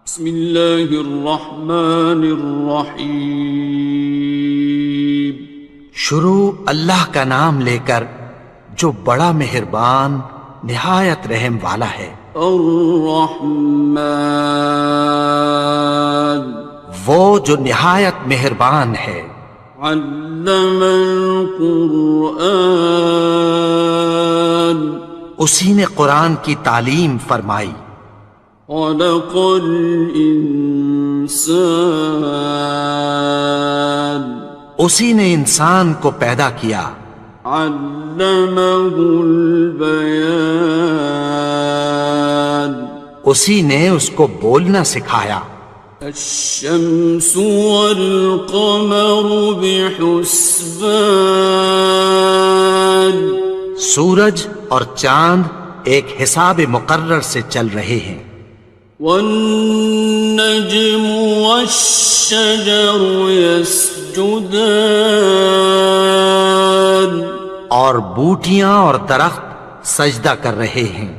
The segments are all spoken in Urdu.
بسم اللہ الرحمن الرحیم۔ شروع اللہ کا نام لے کر جو بڑا مہربان نہایت رحم والا ہے۔ الرحمن، وہ جو نہایت مہربان ہے۔ علم القرآن، اسی نے قرآن کی تعلیم فرمائی۔ خلق الانسان، اسی نے انسان کو پیدا کیا۔ علمہ البیان، اسی نے اس کو بولنا سکھایا۔ الشمس والقمر بحسبان، سورج اور چاند ایک حساب مقرر سے چل رہے ہیں۔ والنجم والشجر يسجدان، اور بوٹیاں اور درخت سجدہ کر رہے ہیں۔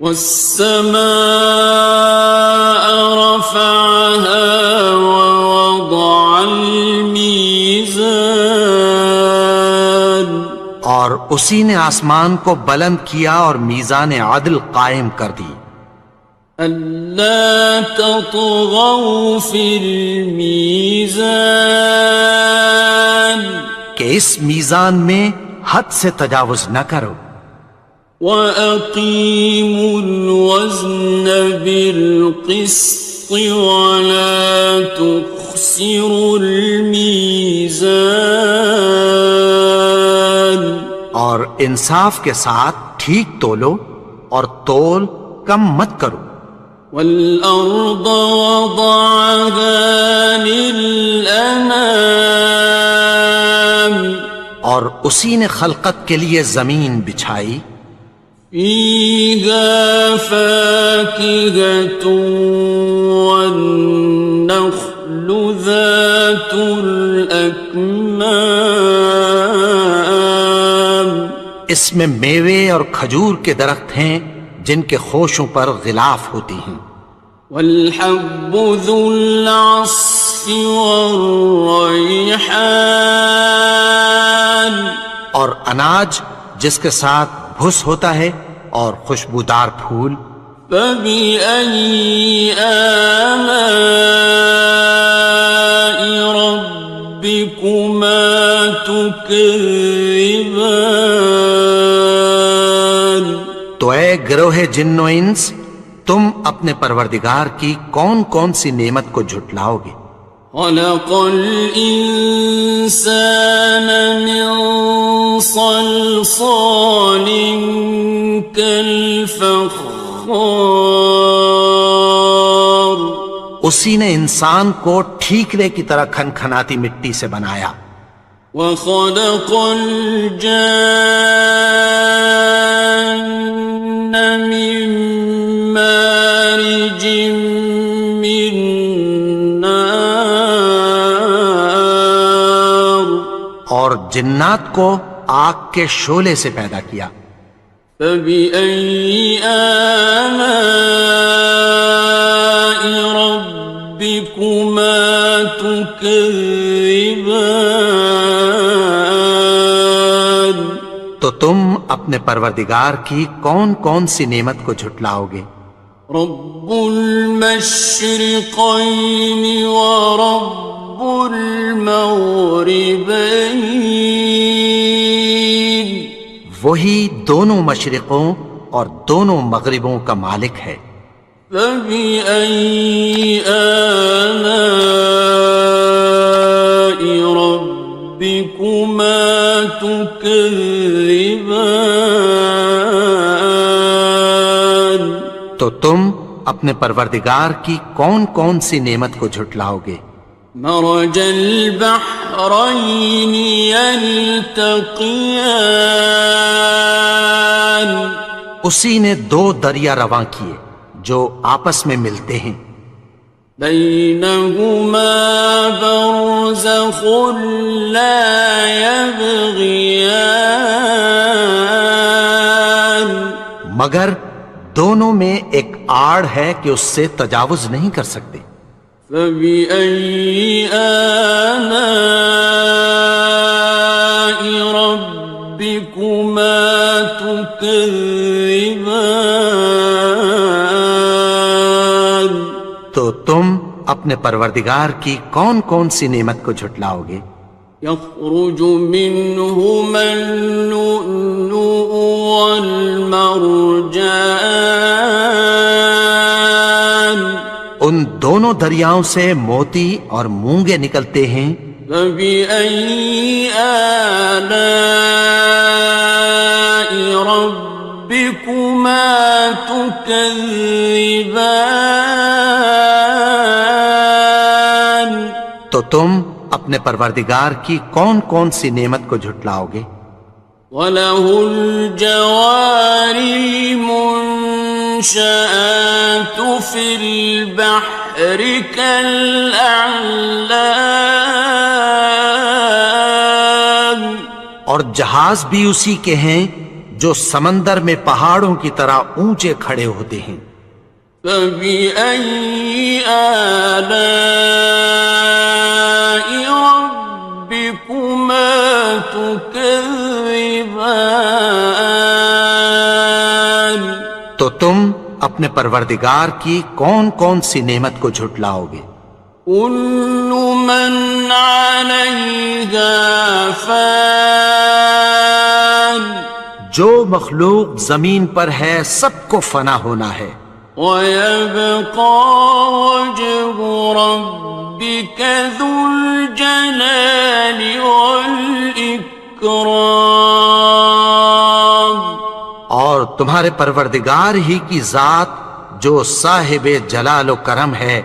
والسماء رفعها ووضع الميزان، اور اسی نے آسمان کو بلند کیا اور میزان عدل قائم کر دی۔ ألا تطغوا في الميزان، کہ اس میزان میں حد سے تجاوز نہ کرو۔ وَأَقِيمُوا الْوَزْنَ بِالْقِسْطِ وَلَا تُخْسِرُوا الْمِيزَانَ، اور انصاف کے ساتھ ٹھیک تولو اور تول کم مت کرو۔ وَالْأَرْضَ وَضَعَهَا لِلْأَنَامِ، اور اسی نے خلقت کے لیے زمین بچھائی۔ فِيهَا فَاكِهَةٌ وَالنَّخْلُ ذَاتُ الْأَكْمَامِ، اس میں میوے اور کھجور کے درخت ہیں جن کے خوشوں پر غلاف ہوتی ہیں۔ وَالْحَبُّ ذُو الْعَصْفِ وَالرَّيْحَانِ، اور اناج جس کے ساتھ بھس ہوتا ہے اور خوشبودار پھول۔ فَبِأَيِّ آلَاءِ رَبِّكُمَا تُكَذِّبَانِ، تو اے گروہ جن و انس، تم اپنے پروردگار کی کون کون سی نعمت کو جھٹلاؤ گے؟ خَلَقَ الْإِنسَانَ مِنْ صَلْصَالٍ كَالْفَخَّارِ، اسی نے انسان کو ٹھیکرے کی طرح کھنکھناتی مٹی سے بنایا۔ وَخَلَقَ الْجَانَّ مِن مَّارِجٍ مِّن نَّارٍ، اور جنات کو آگ کے شعلے سے پیدا کیا۔ فَبِأَيِّ آلَاءِ رَبِّكُمَا تُكَذِّبَانِ، تو تم اپنے پروردگار کی کون کون سی نعمت کو جھٹلاؤ گے؟ رب المشرقین ورب المغربین، وہی دونوں مشرقوں اور دونوں مغربوں کا مالک ہے۔ فَبِأَيِّ آلَاءِ رَبِّكُمَا تُكَذِّبَانِ، تو تم اپنے پروردگار کی کون کون سی نعمت کو جھٹلاؤ گے؟ مرج البحرین یلتقیان، اسی نے دو دریا رواں کیے جو آپس میں ملتے ہیں۔ بینہما برزخ لا یبغیان، مگر دونوں میں ایک آڑ ہے کہ اس سے تجاوز نہیں کر سکتے۔ فبأي آلاء ربكما تكذبان؟ تو تم اپنے پروردگار کی کون کون سی نعمت کو جھٹلاؤ گے؟ يخرج منهما اللؤلؤ والمرجان ان دونوں دریاؤں سے موتی اور مونگے نکلتے ہیں۔ فبأي آلاء ربكما تكذبان؟ تو تم اپنے پروردگار کی کون کون سی نعمت کو جھٹلاؤ گے؟ وَلَهُ الْجَوَارِ الْمُنشَآتُ فِي الْبَحْرِ كَالْأَعْلَامِ، اور جہاز بھی اسی کے ہیں جو سمندر میں پہاڑوں کی طرح اونچے کھڑے ہوتے ہیں۔ فَبِأَيِّ آلَاءِ رَبِّكُمَا تُكَذِّبَانِ؟ تو تم اپنے پروردگار کی کون کون سی نعمت کو جھٹلاؤ گے؟ كُلُّ مَنْ عَلَيْهَا فَانٍ، جو مخلوق زمین پر ہے سب کو فنا ہونا ہے۔ وَيَبْقَى وَجْهُ رَبِّكَ ذُو الْجَلَالِ وَالْإِكْرَامِ، اور تمہارے پروردگار ہی کی ذات جو صاحب جلال و کرم ہے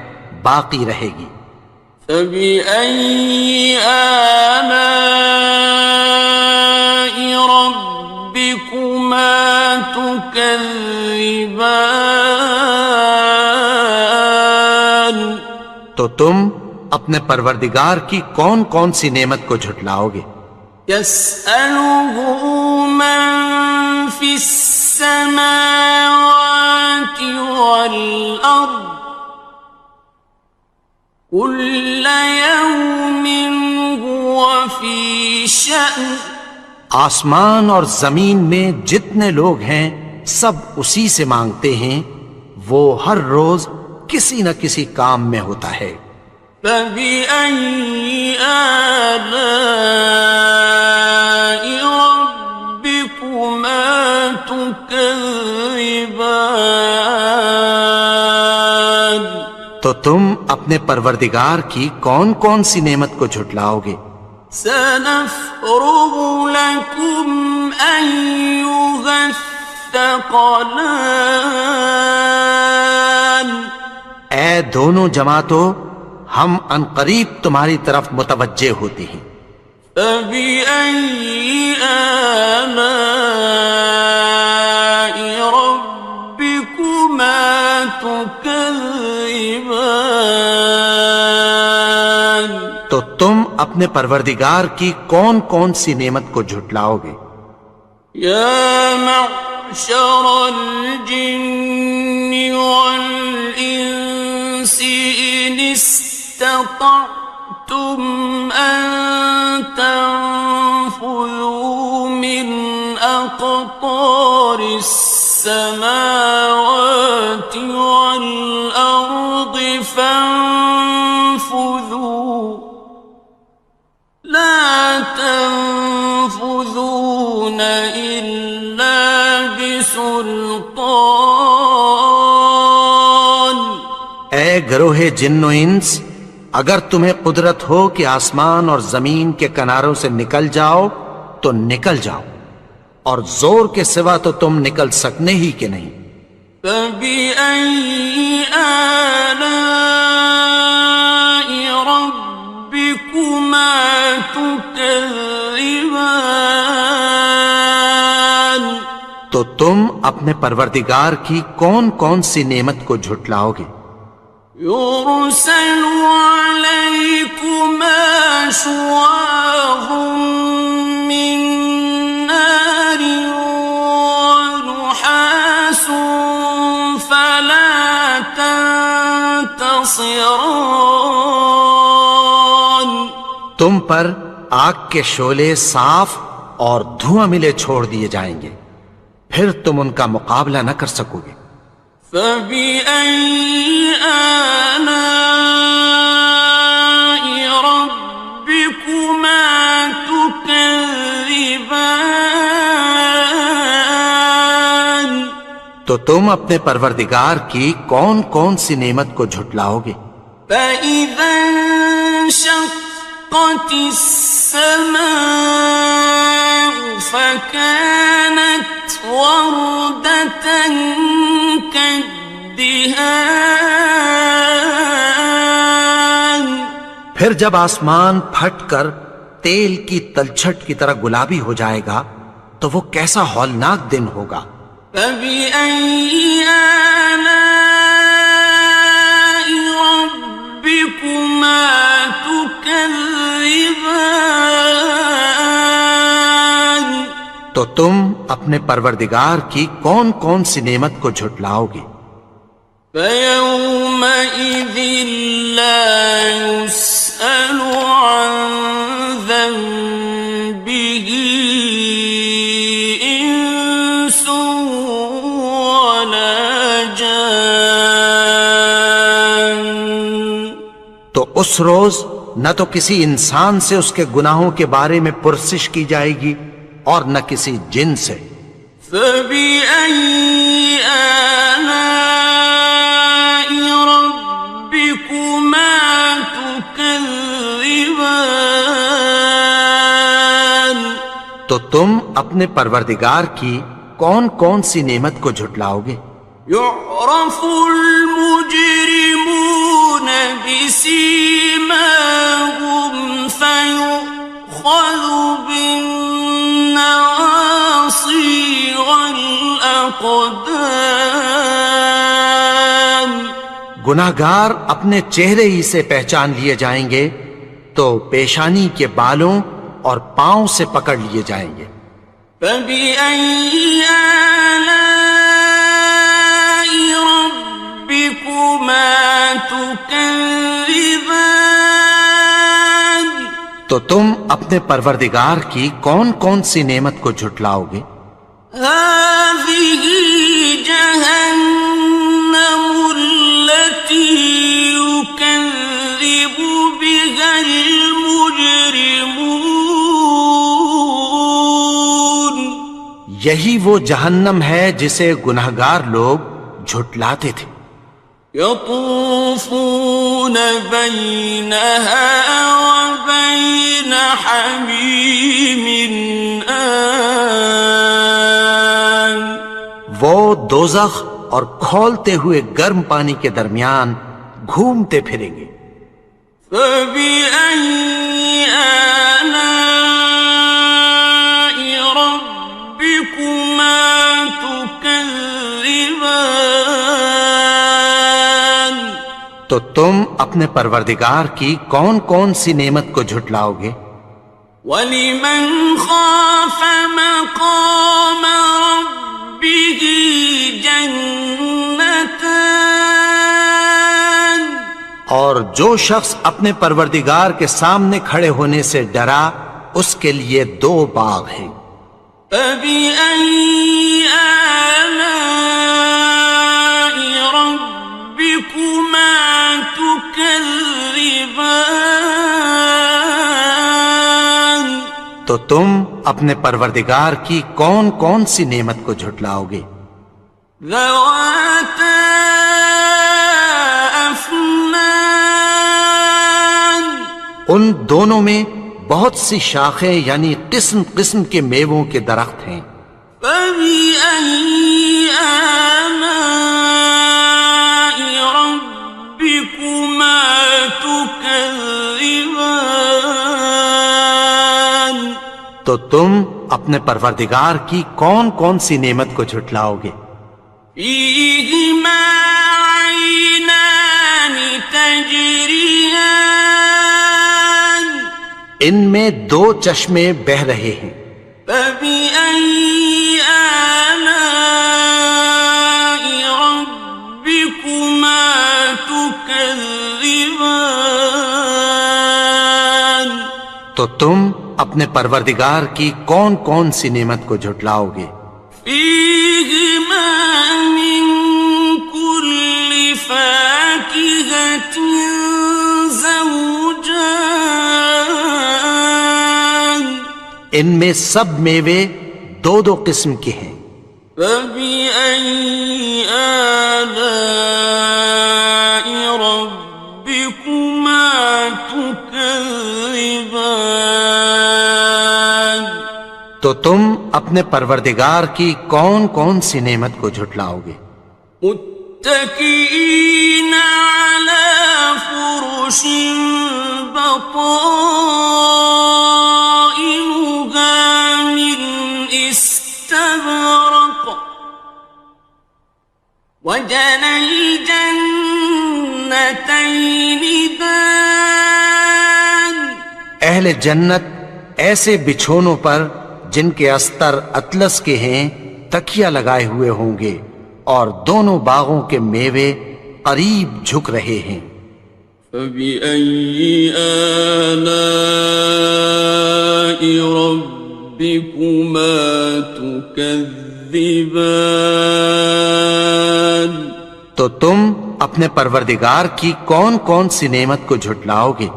باقی رہے گی۔ فَبِأَيِّ آلَاءِ رَبِّكُمَا تُكَذِّبَانِ؟ تو تم اپنے پروردگار کی کون کون سی نعمت کو جھٹلاؤ گے؟ يَسْأَلُهُ مَن فِي السَّمَاوَاتِ وَالْأَرْضِ كُلَّ يَوْمٍ هُوَ فِي شَأْنٍ، آسمان اور زمین میں جتنے لوگ ہیں سب اسی سے مانگتے ہیں، وہ ہر روز کسی نہ کسی کام میں ہوتا ہے۔ فَبِأَيِّ آلَاءِ رَبِّكُمَا تُكَذِّبَانِ؟ تو تم اپنے پروردگار کی کون کون سی نعمت کو جھٹلاؤ گے؟ سَنَفْرُغُ لَكُمْ أَيُّهَ الثَّقَلَانِ، اے دونوں جماعتوں ہم عنقریب تمہاری طرف متوجہ ہوتے ہیں۔ فَبِأَيِّ آلَاءِ رَبِّكُمَا تُكَذِّبَانِ؟ تو تم اپنے پروردگار کی کون کون سی نعمت کو جھٹلاؤ گے؟ يَا مَعْشَرَ الْجِنِّ وَالْإِنسِ إِنِ اسْتَطَعْتُمْ أَن تَنفُذُوا مِنْ أَقْطَارِ السَّمَاوَاتِ وَالْأَرْضِ فَانفُذُوا لَا تَنفُذُونَ إِلَّا بِسُلْطَانٍ۔ اے گروہ جن و انس، اگر تمہیں قدرت ہو کہ آسمان اور زمین کے کناروں سے نکل جاؤ تو نکل جاؤ، اور زور کے سوا تو تم نکل سکنے ہی کہ نہیں۔ فَبِأَيِّ آلَاءِ رَبِّكُمَا تُكَذِّبَانِ؟ تو تم اپنے پروردگار کی کون کون سی نعمت کو جھٹلاؤ گے؟ يُرْسَلُ عَلَيْكُمَا شُوَاظٌ مِّن نَّارٍ وَنُحَاسٌ فَلَا خاصران. تم پر آگ کے شعلے صاف اور دھواں ملے چھوڑ دیے جائیں گے، پھر تم ان کا مقابلہ نہ کر سکو گے۔ فَبِأَيِّ آلَاءِ رَبِّكُمَا تُكَذِّبَانِ. تو تم اپنے پروردگار کی کون کون سی نعمت کو جھٹلاؤ گے؟ فَإِذَا انشَقَّتِ السَّمَاءُ فَكَانَتْ وَرْدَةً كَالدِّهَانِ. پھر جب آسمان پھٹ کر تیل کی تلچھٹ کی طرح گلابی ہو جائے گا تو وہ کیسا ہولناک دن ہوگا۔ فَبِأَيِّ آلَاءِ رَبِّكُمَا تُكَذِّبَانِ. تو تم اپنے پروردگار کی کون کون سی نعمت کو جھٹلاؤ گے؟ فَيَوْمَئِذٍ لَا يُسْأَلُ عَنْ ذَنبِهِ إِنسٌ وَلَا جَانٌ. تو اس روز نہ تو کسی انسان سے اس کے گناہوں کے بارے میں پرسش کی جائے گی اور نہ کسی جن سے۔ فَبِأَيِّ آلَاءِ رَبِّكُمَا تُكَذِّبَانِ. تو تم اپنے پروردگار کی کون کون سی نعمت کو جھٹلاؤ گے؟ يُعْرَفُ الْمُجْرِمُونَ بِسِيمَاهُمْ فَيُؤْخَذُ بِالنَّوَاصِي وَالْأَقْدَامِ. گناہگار اپنے چہرے ہی سے پہچان لیے جائیں گے تو پیشانی کے بالوں اور پاؤں سے پکڑ لیے جائیں گے۔ فَبِأَيِّ آلَاءِ رَبِّكُمَا تُكَذِّبَانِ. تو تم اپنے پروردگار کی کون کون سی نعمت کو جھٹلاؤ گے؟ هَٰذِهِ جَهَنَّمُ الَّتِي يُكَذِّبُ بِهَا الْمُجْرِمُونَ. یہی وہ جہنم ہے جسے گناہگار لوگ جھٹلاتے تھے۔ يَطُوفُونَ بَيْنَهَا وَبَيْنَ حَمِيمٍ آنٍ. وہ دوزخ اور کھولتے ہوئے گرم پانی کے درمیان گھومتے پھریں گے۔ فَبِأَيِّ آلَاءِ رَبِّكُمَا تُكَذِّبَانِ. تو تم اپنے پروردگار کی کون کون سی نعمت کو جھٹلاؤ گے؟ وَلِمَنْ خَافَ مَقَامَ رَبِّهِ جَنَّتَانِ. اور جو شخص اپنے پروردگار کے سامنے کھڑے ہونے سے ڈرا اس کے لیے دو باغ ہیں۔ فَبِأَيِّ آلَاءِ رَبِّكُمَا تُكَذِّبَانِ. تو تم اپنے پروردگار کی کون کون سی نعمت کو جھٹلاؤ گے؟ ذَوَاتَا أَفْنَانٍ. ان دونوں میں بہت سی شاخیں یعنی قسم قسم کے میووں کے درخت ہیں۔ فَبِأَيِّ آلَاءِ رَبِّكُمَا تُكَذِّبَانِ. تو تم اپنے پروردگار کی کون کون سی نعمت کو جھٹلاؤ گے؟ فِيهِمَا عَيْنَانِ تَجْرِيَانِ. ان میں دو چشمے بہہ رہے ہیں۔ فَبِأَيِّ آلَاءِ رَبِّكُمَا تُكَذِّبَانِ. تكذبان تو تم اپنے پروردگار کی کون کون سی نعمت کو جھٹلاؤ گے؟ فيهما من كل فاكهة زوجان ان میں سب میوے دو دو قسم کے ہیں۔ فبأي آلاء ربكما تكذبان تو تم اپنے پروردگار کی کون کون سی نعمت کو جھٹلاؤ گے؟ متكئين على فرش بطائنها من استبرق وجنى الجنتين دان اہل جنت ایسے بچھونوں پر جن کے استر اطلس کے ہیں تکیہ لگائے ہوئے ہوں گے اور دونوں باغوں کے میوے قریب جھک رہے ہیں۔ فبأي آلاء ربكما تكذبان تو تم اپنے پروردگار کی کون کون سی نعمت کو جھٹلاؤ گے؟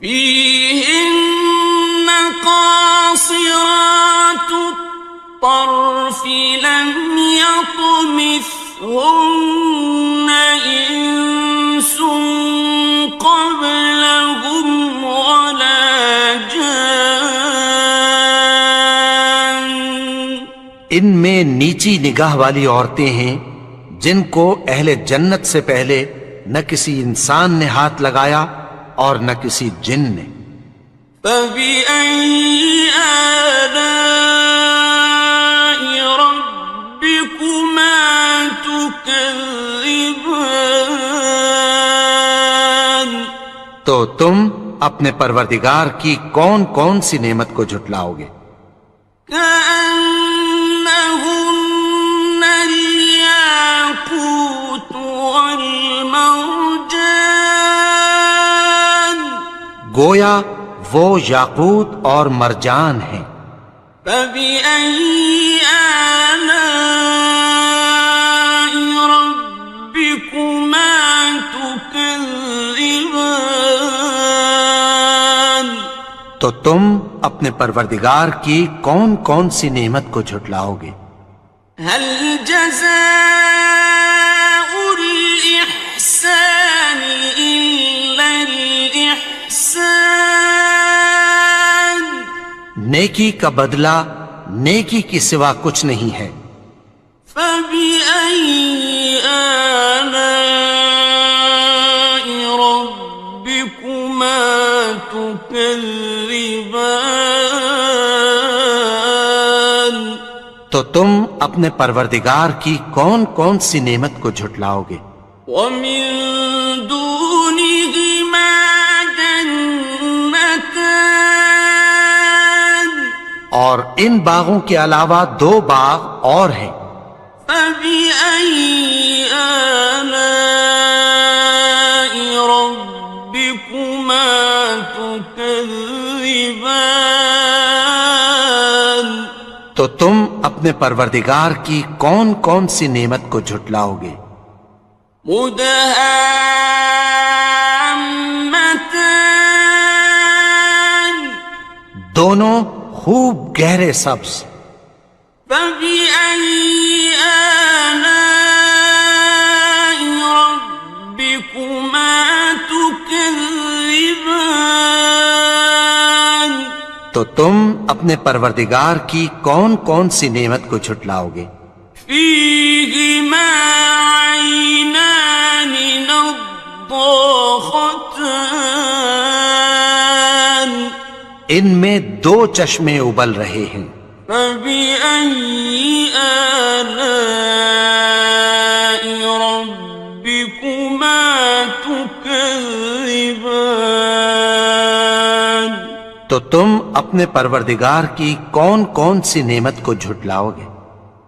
فيهن قاصرات الطرف لم يطمثهن إنس قبلهم ولا جان ان میں نیچی نگاہ والی عورتیں ہیں جن کو اہل جنت سے پہلے نہ کسی انسان نے ہاتھ لگایا اور نہ کسی جن نے۔ فبأي آلاء ربكما تكذبان تو تم اپنے پروردگار کی کون کون سی نعمت کو جھٹلاؤ گے؟ كأنهن الياقوت والمرجان گویا وہ یاقوت اور مرجان ہیں۔ فبأي آلاء ربكما تكذبان تو تم اپنے پروردگار کی کون کون سی نعمت کو جھٹلاؤ گے؟ هل جزاء الإحسان إلا الإحسان نیکی کا بدلہ نیکی کی سوا کچھ نہیں ہے۔ فبأي آلاء ربكما تكذبان تو تم اپنے پروردگار کی کون کون سی نعمت کو جھٹلاؤ گے؟ ومن دونهما جنتان اور ان باغوں کے علاوہ دو باغ اور ہیں۔ فبأي آلاء ربكما تكذبان تو تم اپنے پروردگار کی کون کون سی نعمت کو جھٹلاؤ گے؟ مدهامتان دونوں خوب گہرے سبز۔ فبأي آلاء ربكما تكذبان تو تم اپنے پروردگار کی کون کون سی نعمت کو جھٹلاؤ گے؟ فيهما عينان نضاختان ان میں دو چشمے ابل رہے ہیں۔ فبأي آلاء ربكما تكذبان تو تم اپنے پروردگار کی کون کون سی نعمت کو جھٹلاؤ گے؟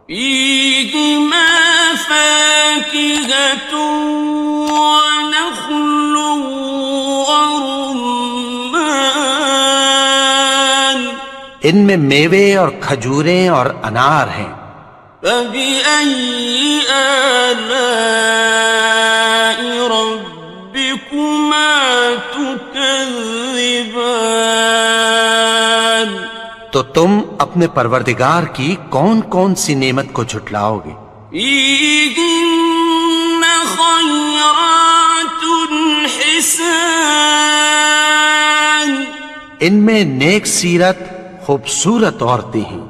فيهما فاكهة ونخل ورمان ان میں میوے اور کھجوریں اور انار ہیں. فبأي آلاء ربكما تكذبان تو تم اپنے پروردگار کی کون کون سی نعمت کو جھٹلاؤ گے؟ فيهن خيرات حسان ان میں نیک سیرت خوبصورت عورتیں ہیں.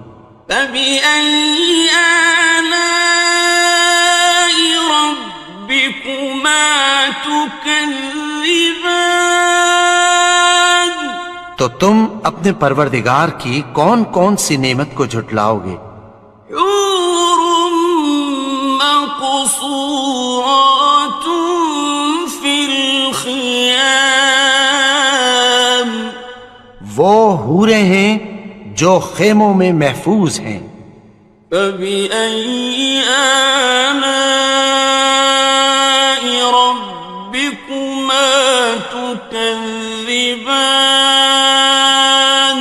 فبأي آلاء ربكما تكذبان تو تم اپنے پروردگار کی کون کون سی نعمت کو جھٹلاؤ گے؟ حور مقصورات في الخيام وہ حوریں ہیں جو خیموں میں محفوظ ہیں. فبأي آلاء ربكما تكذبان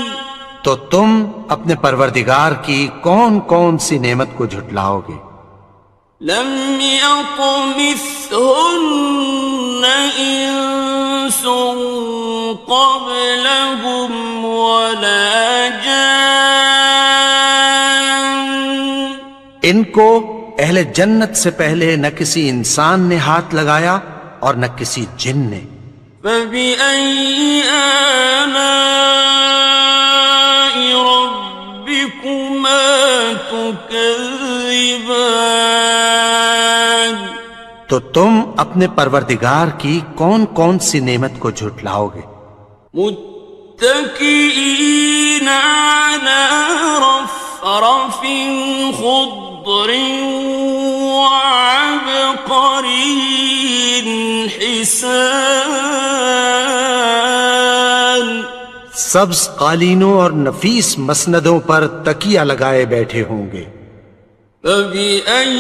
تو تم اپنے پروردگار کی کون کون سی نعمت کو جھٹلاؤ گے؟ لم يطمثهن إنس قبلهم ولا جان ان کو اہل جنت سے پہلے نہ کسی انسان نے ہاتھ لگایا اور نہ کسی جن نے. فبأي آلاء ربكما تكذبان تو تم اپنے پروردگار کی کون کون سی نعمت کو جھٹلاؤ گے؟ متكئين على رفرف خضر وعبقري حسان سبز قالینوں اور نفیس مسندوں پر تکیہ لگائے بیٹھے ہوں گے. فبأي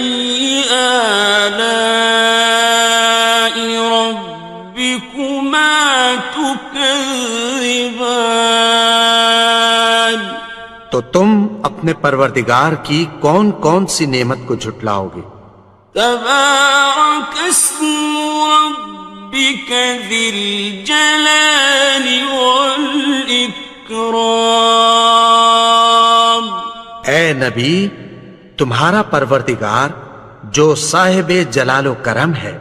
آلاء ربكما تكذبان تو تم اپنے پروردگار کی کون کون سی نعمت کو جھٹلاؤ گے؟ تبارك اسم ربك ذي الجلال والإكرام اے نبی، تمہارا پروردگار جو صاحب جلال و کرم ہے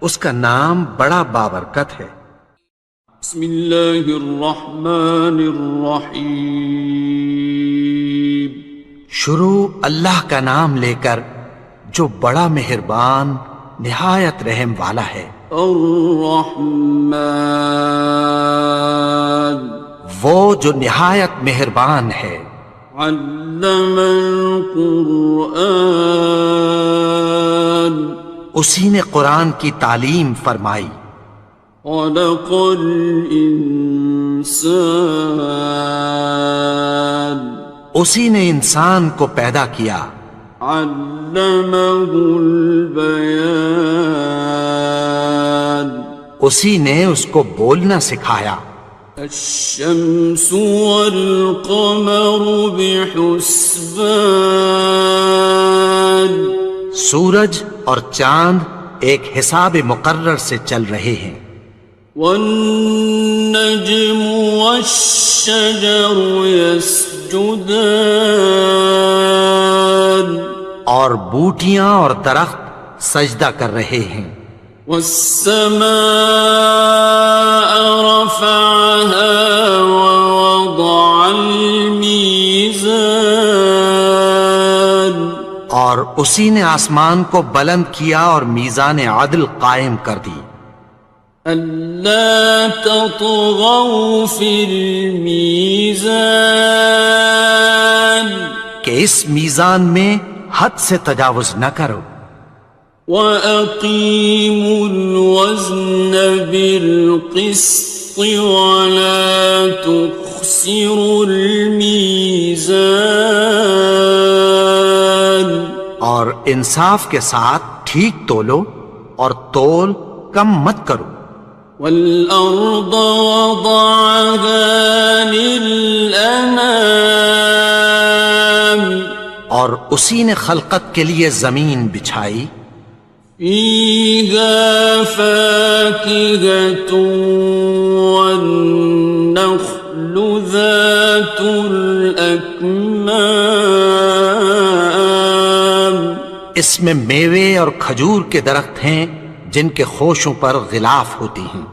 اس کا نام بڑا بابرکت ہے. بسم اللہ الرحمن الرحیم شروع اللہ کا نام لے کر جو بڑا مہربان نہایت رحم والا ہے. الرحمن وہ جو نہایت مہربان ہے. علم القرآن اسی نے قرآن کی تعلیم فرمائی. خلق الانسان اسی نے انسان کو پیدا کیا. علمہ البیان اسی نے اس کو بولنا سکھایا. الشمس والقمر بحسبان سورج اور چاند ایک حساب مقرر سے چل رہے ہیں. والنجم والشجر يسجدان اور بوٹیاں اور درخت سجدہ کر رہے ہیں. والسماء رفعها ووضع الميزان اور اسی نے آسمان کو بلند کیا اور میزان عدل قائم کر دی. ألا تطغوا في الميزان کہ اس میزان میں حد سے تجاوز نہ کرو. وَأَقِيمُوا الْوَزْنَ بِالْقِسْطِ وَلَا تُخْسِرُوا الْمِيزَانَ اور انصاف کے ساتھ ٹھیک تولو اور تول کم مت کرو. والأرض وضعها للأنام اور اسی نے خلقت کے لیے زمین بچھائی. فيها فاكهة والنخل ذات الأكمام اس میں میوے اور کھجور کے درخت ہیں جن کے خوشوں پر غلاف ہوتی ہیں.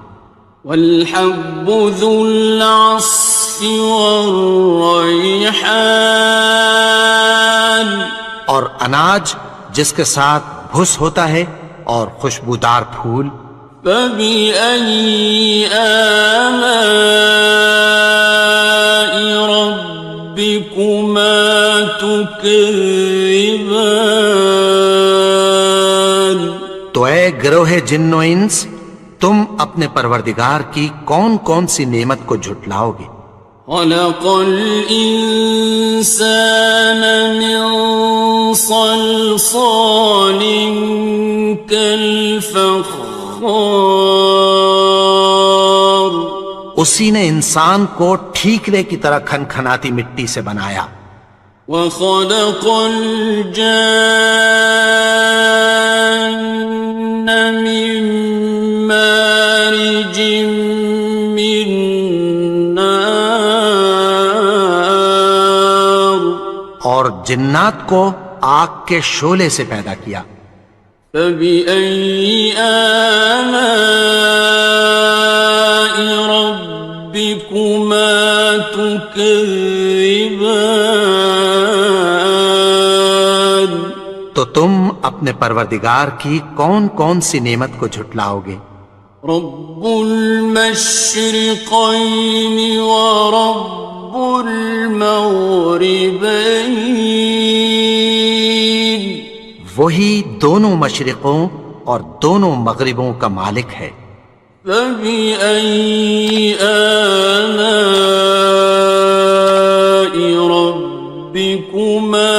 والحب ذو العصف والريحان اور اناج جس کے ساتھ بھس ہوتا ہے اور خوشبودار پھول. فبأي آلاء ربكما تكذبان تو اے گروہ جن و انس، تم اپنے پروردگار کی کون کون سی نعمت کو جھٹلاؤ گے؟ خلق الإنسان من صلصال كالفخار اسی نے انسان کو ٹھیکرے کی طرح کھنکھناتی مٹی سے بنایا. وخلق الجان من مارج من نار اور جنات کو آگ کے شعلے سے پیدا کیا. فبأي آلاء ربكما تكذبان تو تم اپنے پروردگار کی کون کون سی نعمت کو جھٹلاؤ گے؟ رب المشرقين ورب المغربين وہی دونوں مشرقوں اور دونوں مغربوں کا مالک ہے. فبأي آلاء ربكما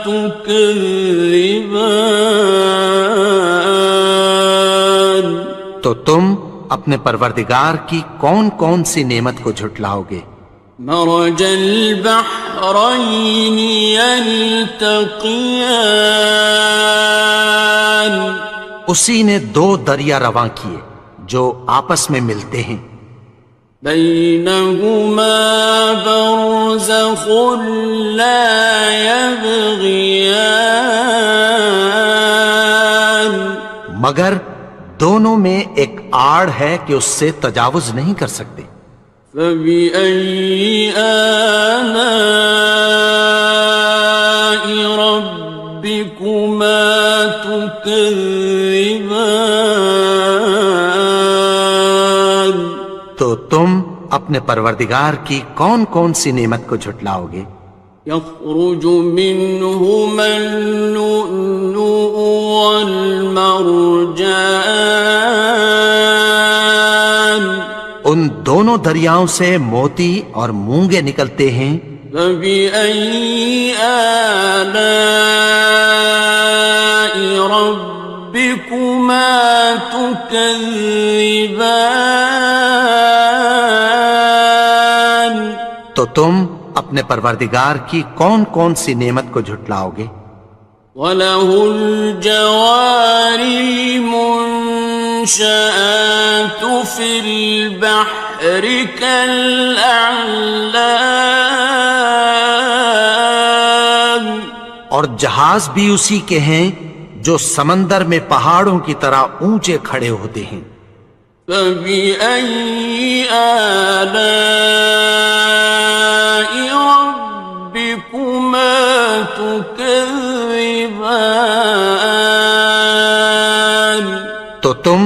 تكذبان تو تم اپنے پروردگار کی کون کون سی نعمت کو جھٹلاؤ گے؟ مرج البحرين يلتقيان اسی نے دو دریا رواں کیے جو آپس میں ملتے ہیں. بينهما برزخ لا يبغيان مگر دونوں میں ایک آڑ ہے کہ اس سے تجاوز نہیں کر سکتے. فبأي آلاء ربكما تكذبان تو تم اپنے پروردگار کی کون کون سی نعمت کو جھٹلاؤ گے؟ يخرج منهما اللؤلؤ والمرجان ان دونوں دریاؤں سے موتی اور مونگے نکلتے ہیں. فبأي آلاء ربكما تكذبان تو تم اپنے پروردگار کی کون کون سی نعمت کو جھٹلاؤ گے؟ وَلَهُ الْجَوَارِ الْمُنشَآتُ فِي الْبَحْرِ كَالْأَعْلَامِ اور جہاز بھی اسی کے ہیں جو سمندر میں پہاڑوں کی طرح اونچے کھڑے ہوتے ہیں. فَبِأَيِّ آلَاءِ رَبِّكُمَا تُكَذِّبَانِ تو تم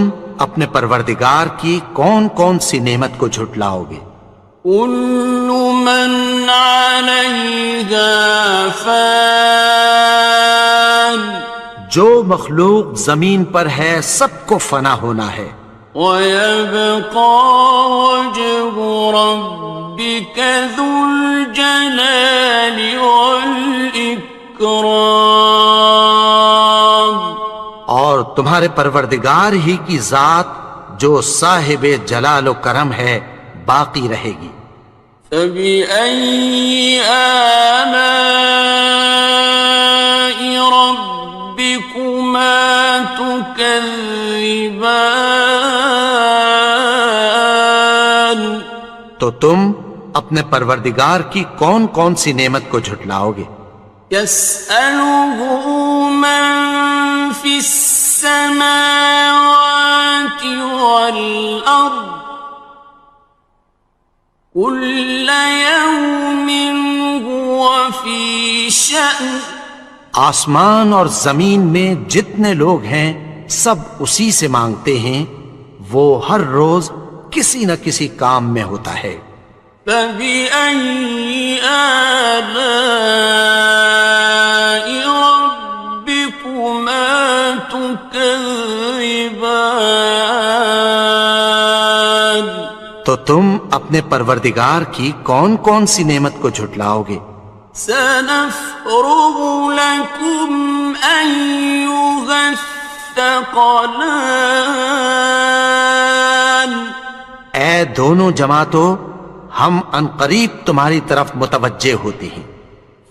اپنے پروردگار کی کون کون سی نعمت کو جھٹلاؤ گے؟ كُلُّ مَنْ عَلَيْهَا فَانٍ جو مخلوق زمین پر ہے سب کو فنا ہونا ہے. وَيَبْقَى وَجْهُ رَبِّكَ ذُو الْجَلَالِ وَالْإِكْرَامِ تمہارے پروردگار ہی کی ذات جو صاحب جلال و کرم ہے باقی رہے گی۔ فَبِأَيِّ آلَاءِ رَبِّكُمَا تُكَذِّبَانِ؟ تو تم اپنے پروردگار کی کون کون سی نعمت کو جھٹلاؤ گے؟ يَسْأَلُهُ مَن فِي السَّمَاوَاتِ وَالْأَرْضِ كُلَّ يَوْمٍ هُوَ فِي شَأْنٍ۔ آسمان اور زمین میں جتنے لوگ ہیں سب اسی سے مانگتے ہیں، وہ ہر روز کسی نہ کسی کام میں ہوتا ہے۔ فَبِأَيِّ آلَاءِ رَبِّكُمَا تُكَذِّبَانِ؟ تو تم اپنے پروردگار کی کون کون سی نعمت کو جھٹلاؤ گے؟ سَنَفْرُغُ لَكُمْ أَيُّهَ الثَّقَلَانِ۔ اے دونوں جماعتوں، ہم عنقریب تمہاری طرف متوجہ ہوتے ہیں۔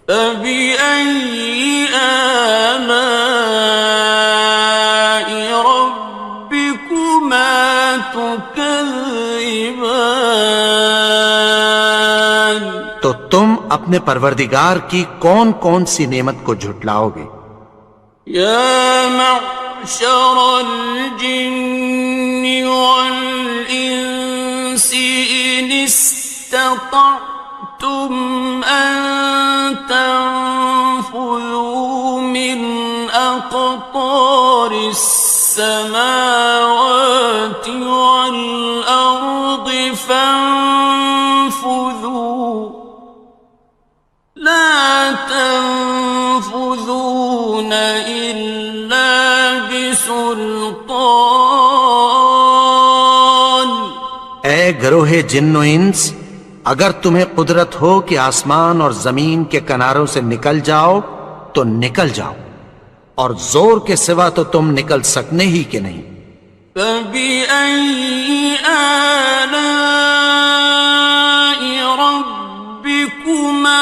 فَبِأَيِّ آلَاءِ رَبِّكُمَا تُكَذِّبَانِ؟ تو تم اپنے پروردگار کی کون کون سی نعمت کو جھٹلاؤ گے؟ یا معشر الجن والانس ان استطعتم ان تنفذوا من اقطار السماوات والارض فانفذوا لا تنفذون إلا بسلطان۔ اے گروہ جن و انس، اگر تمہیں قدرت ہو کہ آسمان اور زمین کے کناروں سے نکل جاؤ تو نکل جاؤ، اور زور کے سوا تو تم نکل سکنے ہی کہ نہیں۔ فَبِأَيِّ آلَاءِ رَبِّكُمَا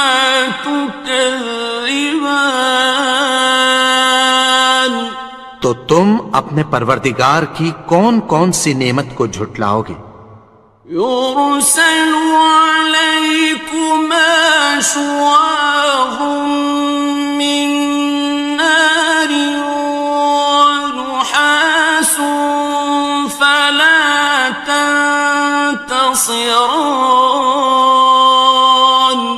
تُكَذِّبَانِ؟ تو تم اپنے پروردگار کی کون کون سی نعمت کو جھٹلاؤ گے؟ يُرْسَلُ عَلَيْكُمَا شُوَاظٌ مِّن نَّارٍ وَنُحَاسٌ فَلَا تَنتَصِرَانِ۔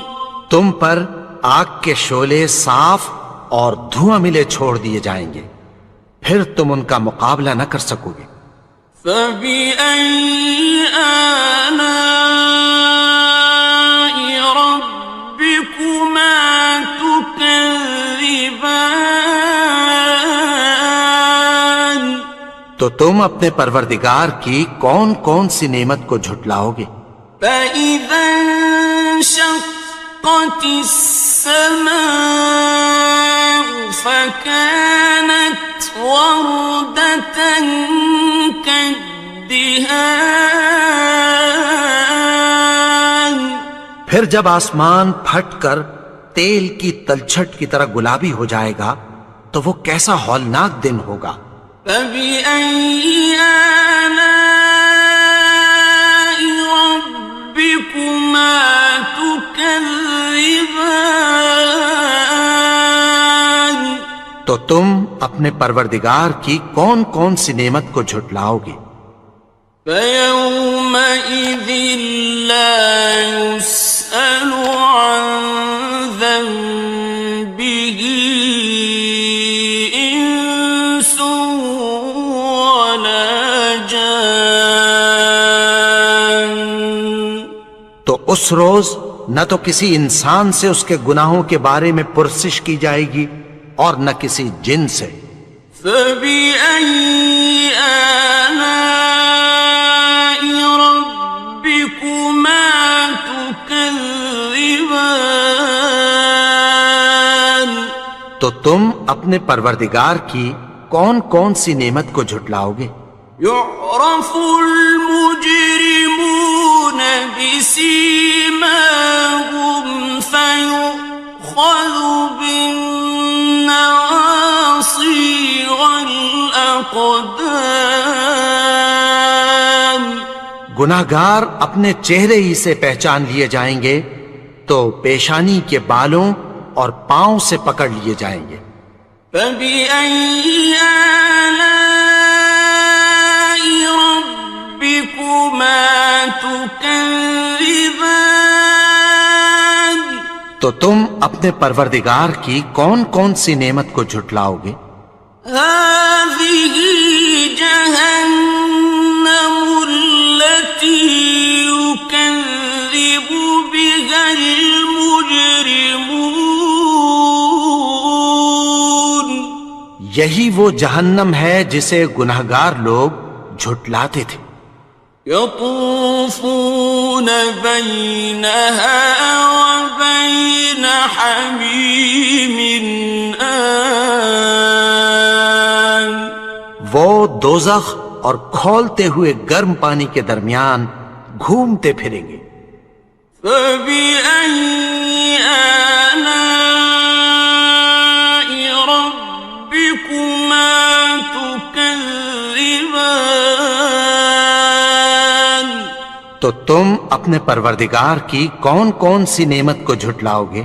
تم پر آگ کے شعلے صاف اور دھواں ملے چھوڑ دیے جائیں گے، پھر تم ان کا مقابلہ نہ کر سکو گے۔ فَبِأَيِّ آلَاءِ رَبِّكُمَا تُكَذِّبَانِ؟ تو تم اپنے پروردگار کی کون کون سی نعمت کو جھٹلاؤ گے؟ فَإِذَا انشَقَّتِ السَّمَاءُ فَكَانَتْ وَرْدَةً كَالدِّهَانِ؟ پھر جب آسمان پھٹ کر تیل کی تلچھٹ کی طرح گلابی ہو جائے گا تو وہ کیسا ہولناک دن ہوگا۔ فَبِأَيِّ آلَاءِ رَبِّكُمَا تُكَذِّبَانِ؟ تو تم اپنے پروردگار کی کون کون سی نعمت کو جھٹلاؤ گے؟ فَيَوْمَئِذٍ لَا يُسْأَلُ عَن ذَنبِهِ إِنسٌ وَلَا جَانٌ۔ تو اس روز نہ تو کسی انسان سے اس کے گناہوں کے بارے میں پرسش کی جائے گی اور نہ کسی جن سے۔ فَبِأَيِّ آلَاءِ رَبِّكُمَا تُكَذِّبَانِ؟ تو تم اپنے پروردگار کی کون کون سی نعمت کو جھٹلاؤ گے؟ يعرف المجرمون بسيماهم فيؤخذ بالنواصي والأقدام گناہگار اپنے چہرے ہی سے پہچان لیے جائیں گے تو پیشانی کے بالوں اور پاؤں سے پکڑ لیے جائیں گے۔ فَبِأَيِّ آلَاءِ رَبِّكُمَا تُكَذِّبَانِ تو تم اپنے پروردگار کی کون کون سی نعمت کو جھٹلاؤ گے؟ هَٰذِهِ جَهَنَّمُ الَّتِي يُكَذِّبُ بِهَا الْمُجْرِمُونَ یہی وہ جہنم ہے جسے گناہگار لوگ جھٹلاتے تھے۔ يطوفون بينها وبين حميم آن وہ دوزخ اور کھولتے ہوئے گرم پانی کے درمیان گھومتے پھریں گے۔ فبأي آلاء ربكما تكذبان تو تم اپنے پروردگار کی کون کون سی نعمت کو جھٹلاؤ گے؟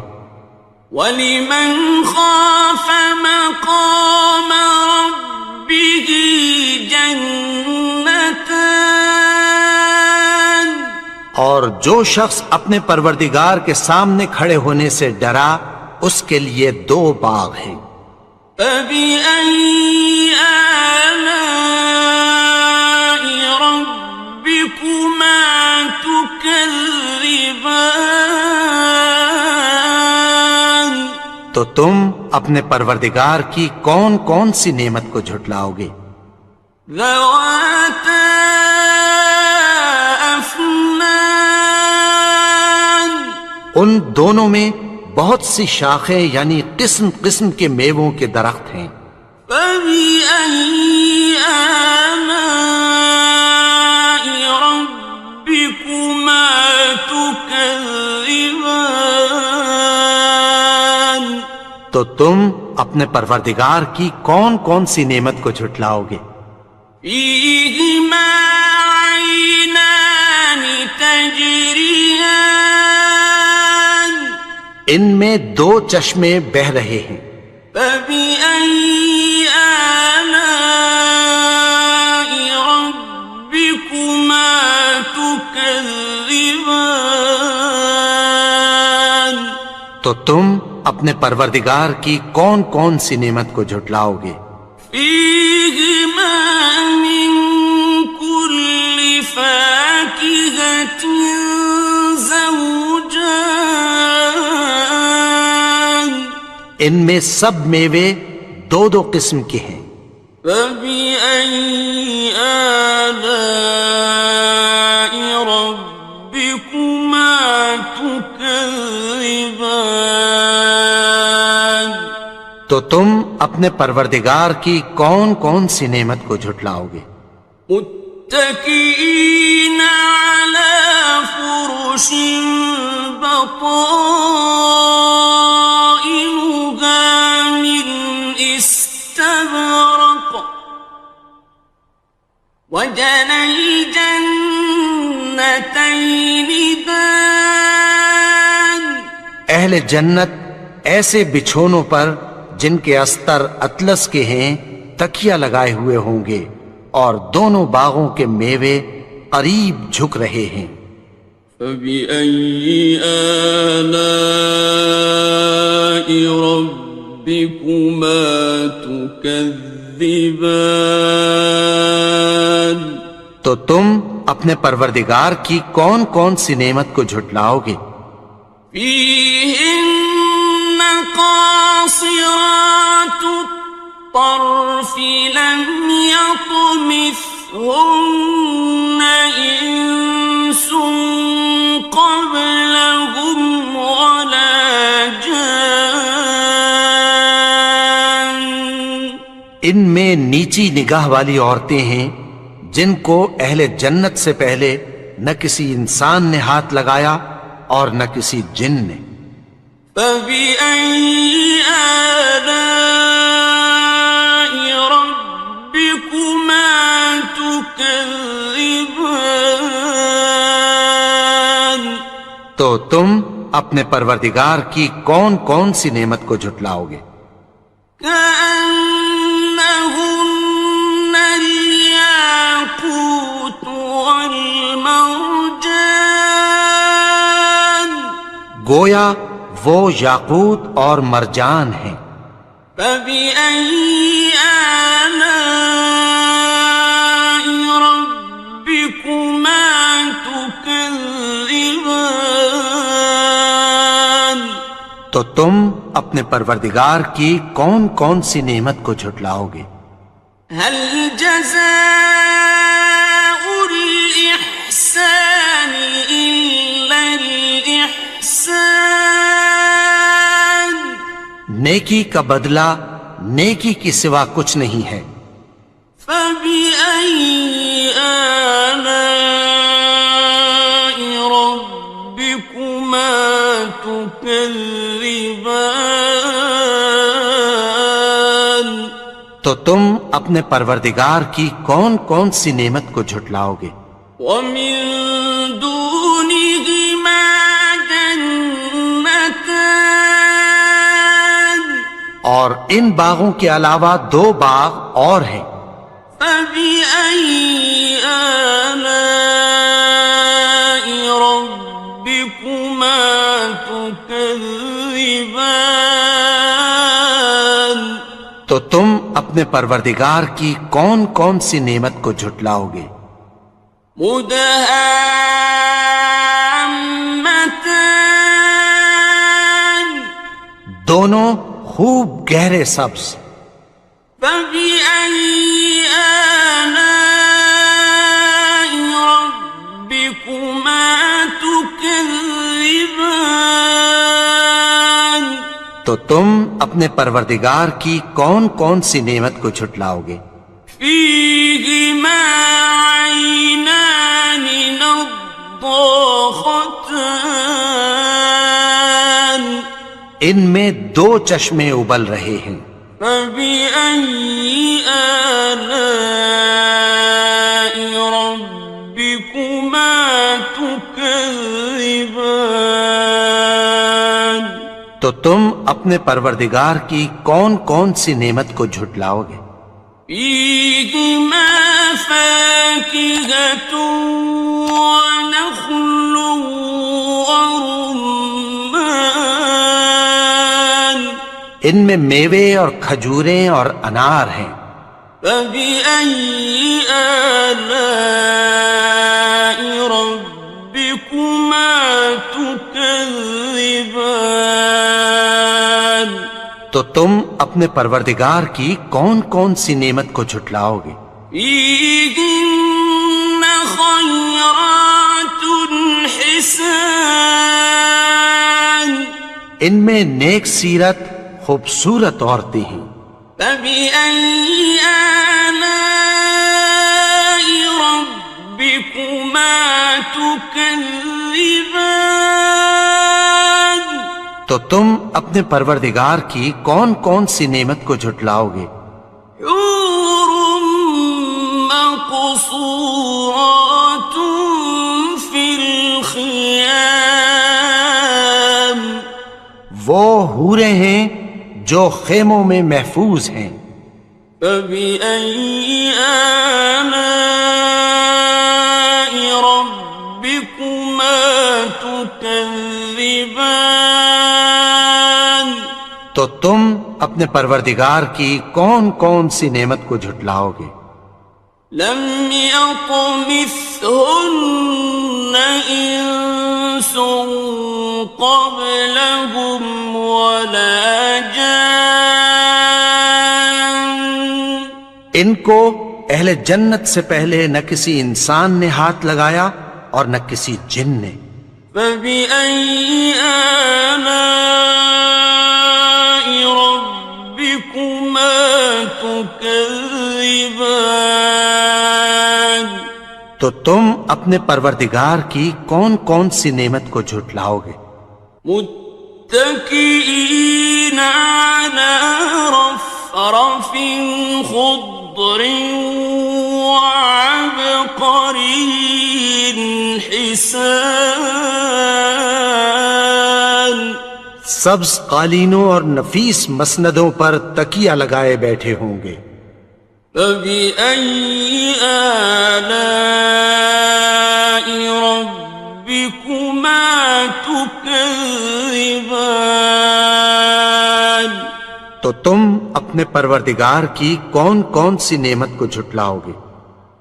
وَلِمَنْ خَافَ مَقَامَ رَبِّهِ جَنَّتَانِ اور جو شخص اپنے پروردگار کے سامنے کھڑے ہونے سے ڈرا اس کے لیے دو باغ ہیں۔ فَبِأَيِّ آلَاءِ رَبِّكُمَا تُكَذِّبَانِ تو تم اپنے پروردگار کی کون کون سی نعمت کو جھٹلاؤ گے؟ ذَوَاتَا أَفْنَانٍ ان دونوں میں بہت سی شاخیں یعنی قسم قسم کے میووں کے درخت ہیں۔ فَبِأَيِّ آلَاءِ رَبِّكُمَا تُكَذِّبَانِ تو تم اپنے پروردگار کی کون کون سی نعمت کو جھٹلاؤ گے؟ فِيهِمَا عَيْنَانِ تَجْرِيَانِ ان میں دو چشمے بہہ رہے ہیں۔ فَبِأَيِّ آلَاءِ رَبِّكُمَا تُكَذِّبَانِ تو تم اپنے پروردگار کی کون کون سی نعمت کو جھٹلاؤ گے؟ فِيهِمَا مِن كُلِّ فَاكِهَةٍ زَوْجَانِ ان میں سب میوے دو دو قسم کے ہیں۔ فَبِأَيِّ آلَاءِ رَبِّكُمَا تُكَذِّبَانِ تو تم اپنے پروردگار کی کون کون سی نعمت کو جھٹلاؤ گے؟ متكئين على فرش بطائنها من استبرق وجنى الجنتين دان اہل جنت ایسے بچھونوں پر جن کے استر اطلس کے ہیں تکیہ لگائے ہوئے ہوں گے اور دونوں باغوں کے میوے قریب جھک رہے ہیں۔ فَبِأَيِّ آلَاءِ رَبِّكُمَا تُكَذِّبَانِ تو تم اپنے پروردگار کی کون کون سی نعمت کو جھٹلاؤ گے؟ فِيهِنَّ قَاصِرَاتُ الطَّرْفِ لَمْ يَطْمِثْهُنَّ إِنسٌ قَبْلَهُمْ وَلَا جَانٌّ ان میں نیچی نگاہ والی عورتیں ہیں جن کو اہل جنت سے پہلے نہ کسی انسان نے ہاتھ لگایا اور نہ کسی جن نے. فَبِأَيِّ آلَاءِ رَبِّكُمَا تُكَذِّبَانِ تو تم اپنے پروردگار کی کون کون سی نعمت کو جھٹلاؤ گے؟ كأنهن الياقوت والمرجان گویا وہ یاقوت اور مرجان ہیں. فبأي آلاء ربكما تكذبان تو تم اپنے پروردگار کی کون کون سی نعمت کو جھٹلاؤ گے؟ هل جزاء الإحسان إلا الإحسان نیکی کا بدلہ نیکی کی سوا کچھ نہیں ہے. فبأي آلاء ربكما تكذبان تو تم اپنے پروردگار کی کون کون سی نعمت کو جھٹلاؤ گے؟ ومن دونهما جنتان اور ان باغوں کے علاوہ دو باغ اور ہیں. فبأي آلاء ربكما تكذبان تو تم اپنے پروردگار کی کون کون سی نعمت کو جھٹلاؤ گے؟ مدهامتان دونوں خوب گہرے سبز. فبأي آلاء ربكما تكذبان تو تم اپنے پروردگار کی کون کون سی نعمت کو جھٹلاؤ گے؟ فيهما عينان نضاختان ان میں دو چشمے ابل رہے ہیں. فبأي آلاء ربكما تكذبان تو تم اپنے پروردگار کی کون کون سی نعمت کو جھٹلاؤ گے؟ فيهما فاكهة ونخل ورمان ان میں میوے اور کھجوریں اور انار ہیں. فبأي آلاء ربكما تكذبان تو تم اپنے پروردگار کی کون کون سی نعمت کو جھٹلاؤ گے؟ فيهن خيرات حسان ان میں نیک سیرت خوبصورت عورتیں ہیں. فبأي آلاء ربكما تكذبان تو تم اپنے پروردگار کی کون کون سی نعمت کو جھٹلاؤ گے؟ حور مقصورات في الخيام وہ حوریں ہیں جو خیموں میں محفوظ ہیں. فبأي آلاء ربكما تكذبان تو تم اپنے پروردگار کی کون کون سی نعمت کو جھٹلاؤ گے؟ لم يطمثهن إنس قبلهم ولا جان ان کو اہل جنت سے پہلے نہ کسی انسان نے ہاتھ لگایا اور نہ کسی جن نے. فبأي آلاء ربكما تكذبان تو تم اپنے پروردگار کی کون کون سی نعمت کو جھٹلاؤ گے؟ متكئين على رفرف خضر وعبقري حسان سبز قالینوں اور نفیس مسندوں پر تکیہ لگائے بیٹھے ہوں گے۔ فبأي آلاء ربكما تكذبان تو تم اپنے پروردگار کی کون کون سی نعمت کو جھٹلاؤ گے؟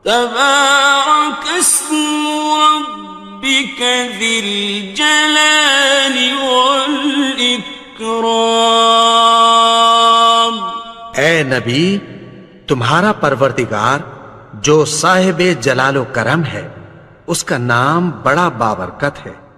تبارك اسم ربك ذي الجلال والإكرام اے نبی، تمہارا پروردگار جو صاحب جلال و کرم ہے، اس کا نام بڑا بابرکت ہے۔